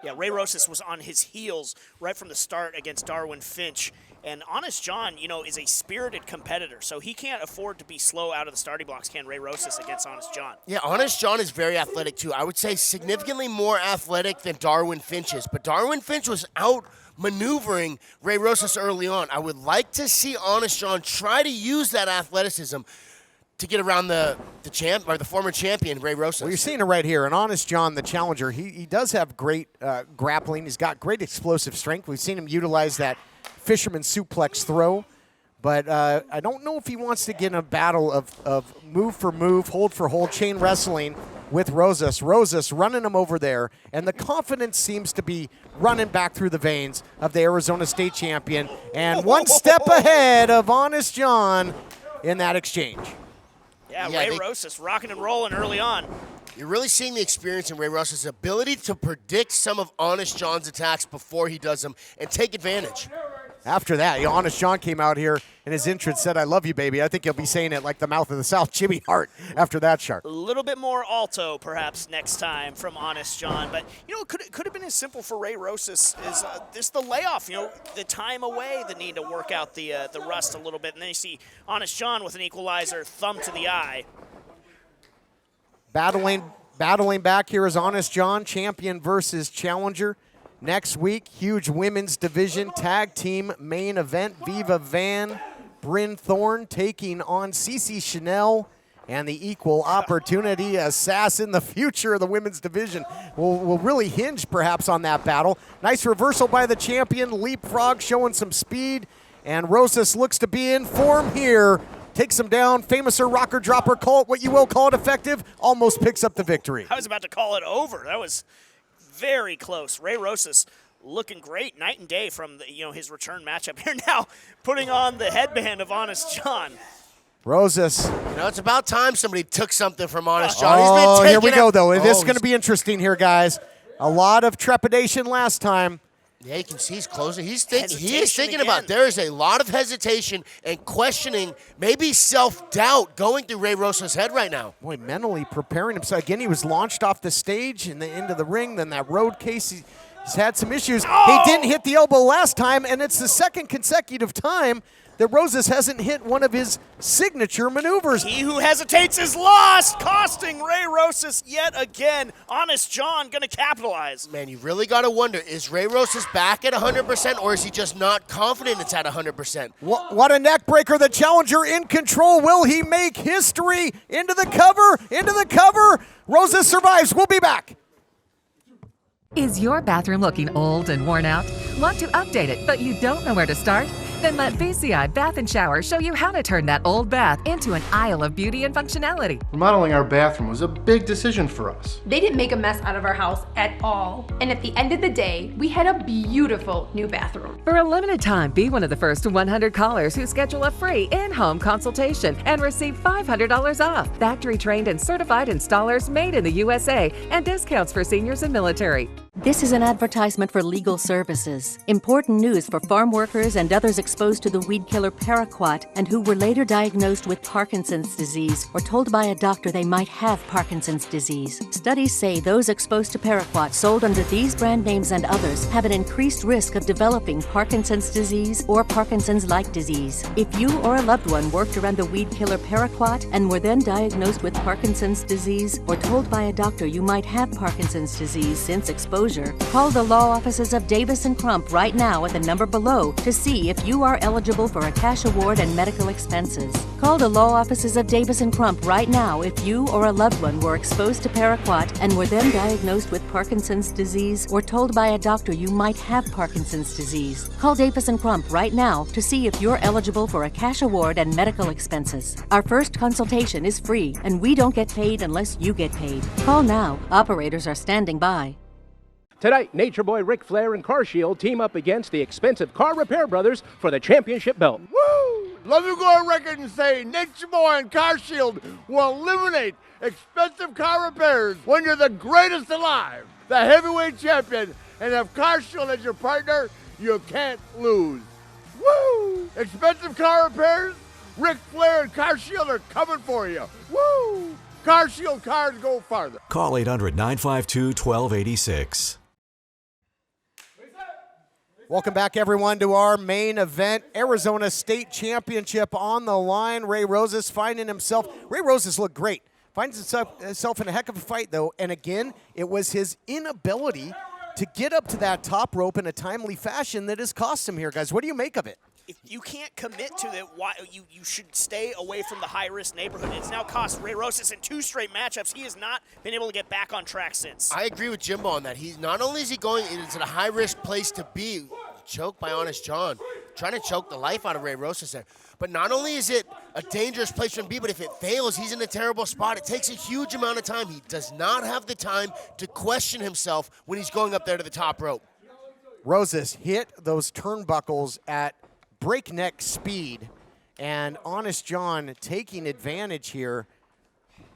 Yeah, Ray Rosas was on his heels right from the start against Darwin Finch. And Honest John, is a spirited competitor, so he can't afford to be slow out of the starting blocks, can Ray Rosas against Honest John?
Yeah, Honest John is very athletic, too. I would say significantly more athletic than Darwin Finch is. But Darwin Finch was out maneuvering Ray Rosas early on. I would like to see Honest John try to use that athleticism to get around the former champion, Ray Rosas.
Well, you're seeing it right here. And Honest John, the challenger, he does have great grappling. He's got great explosive strength. We've seen him utilize that fisherman suplex throw. But I don't know if he wants to get in a battle of move for move, hold for hold, chain wrestling with Rosas. Rosas running him over there. And the confidence seems to be running back through the veins of the Arizona State champion. And one step ahead of Honest John in that exchange.
Yeah, Ray Rosas rocking and rolling early on.
You're really seeing the experience in Ray Rosas' ability to predict some of Honest John's attacks before he does them and take advantage.
After that, Honest John came out here and his entrance said, "I love you, baby." I think he'll be saying it like the mouth of the South, Jimmy Hart, after that shark.
A little bit more alto, perhaps, next time from Honest John. But, could have been as simple for Ray Rosas as just the layoff, the time away, the need to work out the rust a little bit. And then you see Honest John with an equalizer, thumb to the eye.
Battling back here is Honest John, champion versus challenger. Next week, huge women's division tag team main event. Viva Van, Bryn Thorne taking on Cece Chanel, and the equal opportunity assassin. The future of the women's division will really hinge perhaps on that battle. Nice reversal by the champion, leapfrog showing some speed, and Rosas looks to be in form here. Takes him down, famouser rocker dropper, call it what you will, call it effective, almost picks up the victory.
I was about to call it over. That was very close. Ray Rosas looking great night and day from his return matchup here now, putting on the headband of Honest John.
Rosas.
It's about time somebody took something from Honest John.
Oh, here we go, though. This is going to be interesting here, guys. A lot of trepidation last time.
Yeah, you can see he's closing. He is thinking about it. There is a lot of hesitation and questioning, maybe self-doubt going through Ray Rosas' head right now.
Boy, mentally preparing himself. Again, he was launched off the stage in the end of the ring. Then that road case, he's had some issues.
Oh!
He didn't hit the elbow last time, and it's the second consecutive time that Rosas hasn't hit one of his signature maneuvers.
He who hesitates is lost, costing Ray Rosas yet again. Honest John going to capitalize.
Man, you really got to wonder, is Ray Rosas back at 100%, or is he just not confident it's at 100%?
What a neck breaker. The challenger in control. Will he make history? Into the cover. Rosas survives. We'll be back.
Is your bathroom looking old and worn out? Want to update it, but you don't know where to start? Then let VCI Bath & Shower show you how to turn that old bath into an aisle of beauty and functionality.
Remodeling our bathroom was a big decision for us.
They didn't make a mess out of our house at all. And at the end of the day, we had a beautiful new bathroom.
For a limited time, be one of the first 100 callers who schedule a free in-home consultation and receive $500 off. Factory-trained and certified installers made in the USA and discounts for seniors and military.
This is an advertisement for legal services. Important news for farm workers and others exposed to the weed killer PARAQUAT and who were later diagnosed with Parkinson's disease or told by a doctor they might have Parkinson's disease. Studies say those exposed to PARAQUAT sold under these brand names and others have an increased risk of developing Parkinson's disease or Parkinson's-like disease. If you or a loved one worked around the weed killer PARAQUAT and were then diagnosed with Parkinson's disease or told by a doctor you might have Parkinson's disease since exposure, call the law offices of Davis & Crump right now at the number below to see if you are eligible for a cash award and medical expenses. Call the law offices of Davis & Crump right now if you or a loved one were exposed to PARAQUAT and were then diagnosed with Parkinson's disease or told by a doctor you might have Parkinson's disease. Call Davis & Crump right now to see if you're eligible for a cash award and medical expenses. Our first consultation is free and we don't get paid unless you get paid. Call now. Operators are standing by.
Tonight, Nature Boy Ric Flair and CarShield team up against the expensive Car Repair Brothers for the championship belt.
Woo! Let me go on record and say Nature Boy and CarShield will eliminate expensive car repairs when you're the greatest alive, the heavyweight champion, and have CarShield as your partner, you can't lose. Woo! Expensive car repairs, Ric Flair and CarShield are coming for you. Woo! CarShield cars go farther.
Call 800-952-1286.
Welcome back, everyone, to our main event. Arizona State Championship on the line. Ray Rosas finding himself. Ray Rosas looked great. Finds himself in a heck of a fight, though. And again, it was his inability to get up to that top rope in a timely fashion that has cost him here, guys. What do you make of it?
If you can't commit to it, you should stay away from the high-risk neighborhood. It's now cost Ray Rosas in 2 straight matchups. He has not been able to get back on track since.
I agree with Jimbo on that. He's not only is he going into a high-risk place to be, choked by Honest John, trying to choke the life out of Ray Rosas there. But not only is it a dangerous place for him to be, but if it fails, he's in a terrible spot. It takes a huge amount of time. He does not have the time to question himself when he's going up there to the top rope.
Rosas hit those turnbuckles at breakneck speed, and Honest John taking advantage here.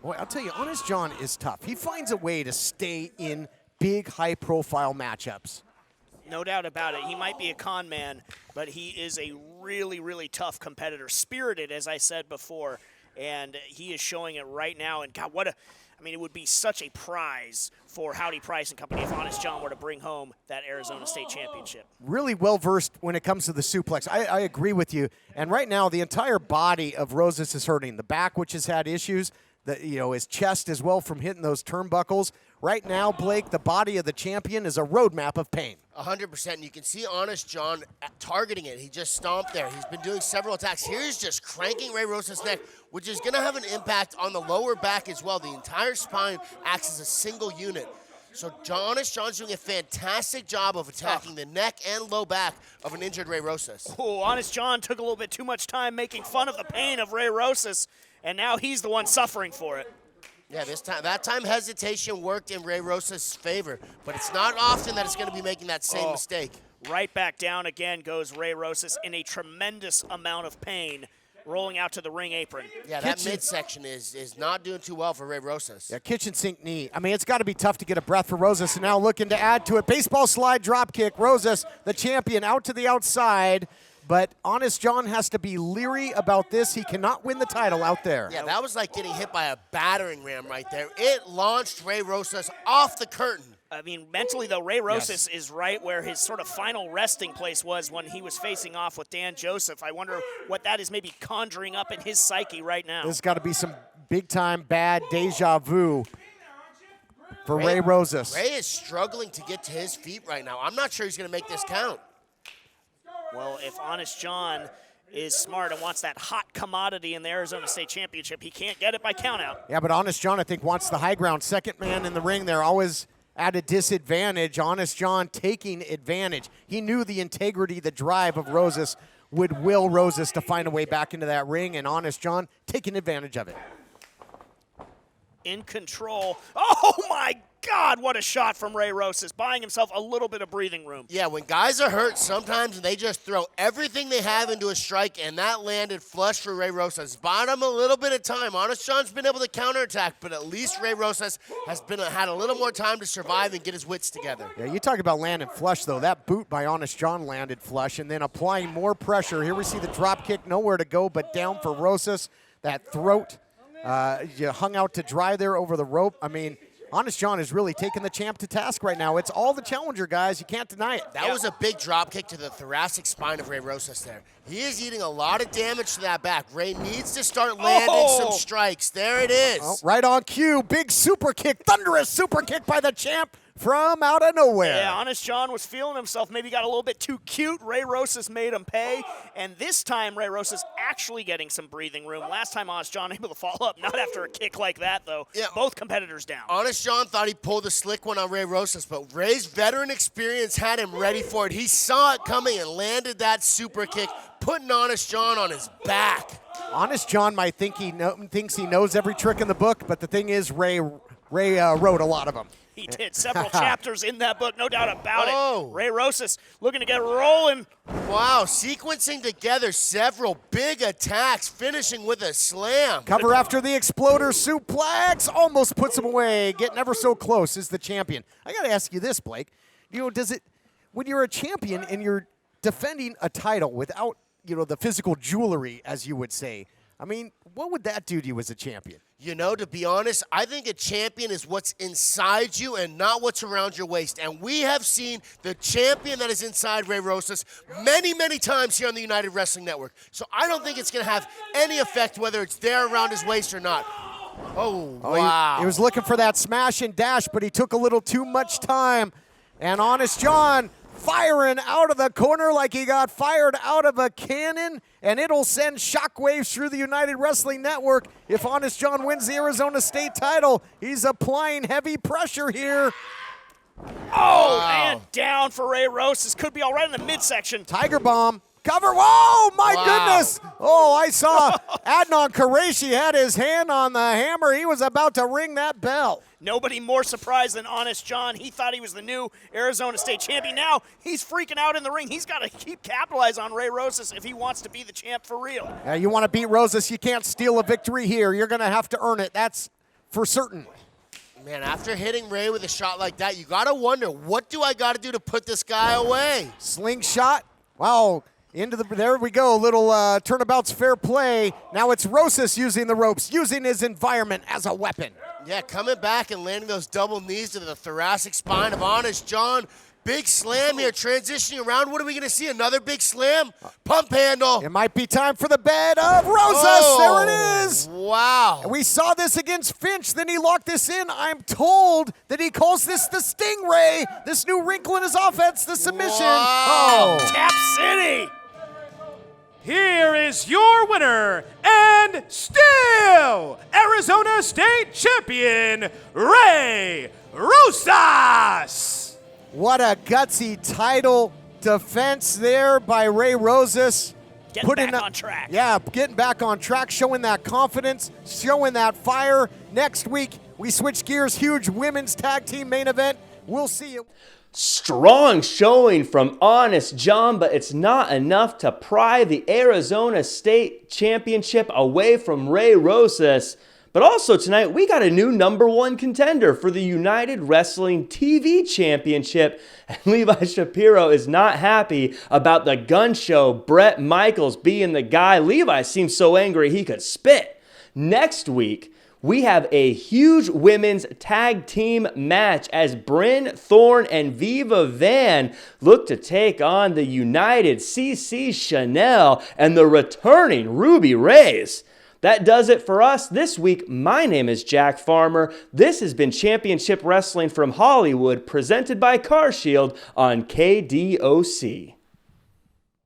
Boy, I'll tell you, Honest John is tough. He finds a way to stay in big, high-profile matchups.
No doubt about it. He might be a con man, but he is a really, really tough competitor. Spirited, as I said before, and he is showing it right now. And God, it would be such a prize for Howdy Price and Company if Honest John were to bring home that Arizona State Championship.
Really well-versed when it comes to the suplex. I agree with you. And right now, the entire body of Rosas is hurting. The back, which has had issues, his chest as well from hitting those turnbuckles. Right now, Blake, the body of the champion is a roadmap of pain.
100%. You can see Honest John targeting it. He just stomped there. He's been doing several attacks. Here he's just cranking Ray Rosas' neck, which is going to have an impact on the lower back as well. The entire spine acts as a single unit. So Honest John's doing a fantastic job of attacking the neck and low back of an injured Ray Rosas.
Oh, Honest John took a little bit too much time making fun of the pain of Ray Rosas, and now he's the one suffering for it.
Yeah, that time hesitation worked in Ray Rosas' favor, but it's not often that it's going to be making that same mistake.
Right back down again goes Ray Rosas in a tremendous amount of pain, rolling out to the ring apron.
Yeah, that midsection is not doing too well for Ray Rosas.
Yeah, kitchen sink knee. I mean, it's got to be tough to get a breath for Rosas, and now looking to add to it. Baseball slide drop kick. Rosas, the champion, out to the outside. But Honest John has to be leery about this. He cannot win the title out there.
Yeah, that was like getting hit by a battering ram right there. It launched Ray Rosas off the curtain.
I mean, mentally, though, Ray Rosas is right where his sort of final resting place was when he was facing off with Dan Joseph. I wonder what that is maybe conjuring up in his psyche right now.
There's got to be some big-time bad deja vu for Ray Rosas.
Ray is struggling to get to his feet right now. I'm not sure he's going to make this count.
Well, if Honest John is smart and wants that hot commodity in the Arizona State Championship, he can't get it by countout.
Yeah, but Honest John, I think, wants the high ground. Second man in the ring there, always at a disadvantage. Honest John taking advantage. He knew the integrity, the drive of Rosas would will Rosas to find a way back into that ring, and Honest John taking advantage of it.
In control. Oh, my God, what a shot from Ray Rosas, buying himself a little bit of breathing room.
Yeah, when guys are hurt, sometimes they just throw everything they have into a strike, and that landed flush for Ray Rosas. Bought him a little bit of time. Honest John's been able to counterattack, but at least Ray Rosas has had a little more time to survive and get his wits together.
Yeah, you talk about landing flush, though. That boot by Honest John landed flush, and then applying more pressure. Here we see the drop kick, nowhere to go but down for Rosas. That throat you hung out to dry there over the rope. I mean, Honest John is really taking the champ to task right now. It's all the challenger, guys. You can't deny it.
That was a big drop kick to the thoracic spine of Ray Rosas there. He is eating a lot of damage to that back. Ray needs to start landing some strikes. There it is.
Oh, right on cue. Big super kick. Thunderous super kick by the champ from out of nowhere.
Yeah, Honest John was feeling himself, maybe got a little bit too cute. Ray Rosas made him pay, and this time Ray Rosas actually getting some breathing room. Last time Honest John able to follow up, not after a kick like that, though. Yeah. Both competitors down.
Honest John thought he pulled a slick one on Ray Rosas, but Ray's veteran experience had him ready for it. He saw it coming and landed that super kick, putting Honest John on his back.
Honest John might think thinks he knows every trick in the book, but the thing is, Ray Ray wrote a lot of them.
He did several chapters in that book, no doubt about it. Ray Rosas looking to get rolling.
Wow, sequencing together several big attacks, finishing with a slam.
Cover after the exploder suplex. Almost puts him away. Getting ever so close is the champion. I got to ask you this, Blake. When you're a champion and you're defending a title without, the physical jewelry, as you would say, I mean, what would that do to you as a champion?
To be honest, I think a champion is what's inside you and not what's around your waist. And we have seen the champion that is inside Ray Rosas many, many times here on the United Wrestling Network. So I don't think it's going to have any effect whether it's there around his waist or not. Oh, wow.
He was looking for that smash and dash, but he took a little too much time. And Honest John firing out of the corner like he got fired out of a cannon, and it'll send shockwaves through the United Wrestling Network. If Honest John wins the Arizona State title, he's applying heavy pressure here.
Oh, and down for Ray Rosas. Could be all right in the midsection.
Tiger bomb. Cover. Whoa, my goodness. Oh, I saw Adnan Qureshi had his hand on the hammer. He was about to ring that bell.
Nobody more surprised than Honest John. He thought he was the new Arizona State champion. Now he's freaking out in the ring. He's got to keep capitalizing on Ray Rosas if he wants to be the champ for real.
You want to beat Rosas, you can't steal a victory here. You're going to have to earn it. That's for certain.
Man, after hitting Ray with a shot like that, you got to wonder, what do I got to do to put this guy away?
Slingshot. Wow. There we go, little turnabout's fair play. Now it's Rosas using the ropes, using his environment as a weapon.
Yeah, coming back and landing those double knees to the thoracic spine of Honest John. Big slam here, transitioning around. What are we going to see, another big slam? Pump handle.
It might be time for the bed of Rosas. There it is.
Wow.
And we saw this against Finch. Then he locked this in. I'm told that he calls this the Stingray. This new wrinkle in his offense, the submission.
Wow. Oh. Tap City.
Here is your winner and still Arizona State champion, Ray Rosas.
What a gutsy title defense there by Ray Rosas.
Getting back on track.
Yeah, getting back on track, showing that confidence, showing that fire. Next week, we switch gears, huge women's tag team main event. We'll see you.
Strong showing from Honest John, but it's not enough to pry the Arizona State Championship away from Ray Rosas. But also tonight, we got a new #1 contender for the United Wrestling TV Championship. And Levi Shapiro is not happy about the gun show, Bret Michaels being the guy. Levi seems so angry he could spit. Next week, we have a huge women's tag team match as Bryn, Thorne, and Viva Van look to take on the United Cece Chanel and the returning Ruby Rays. That does it for us this week. My name is Jack Farmer. This has been Championship Wrestling from Hollywood, presented by CarShield on KDOC.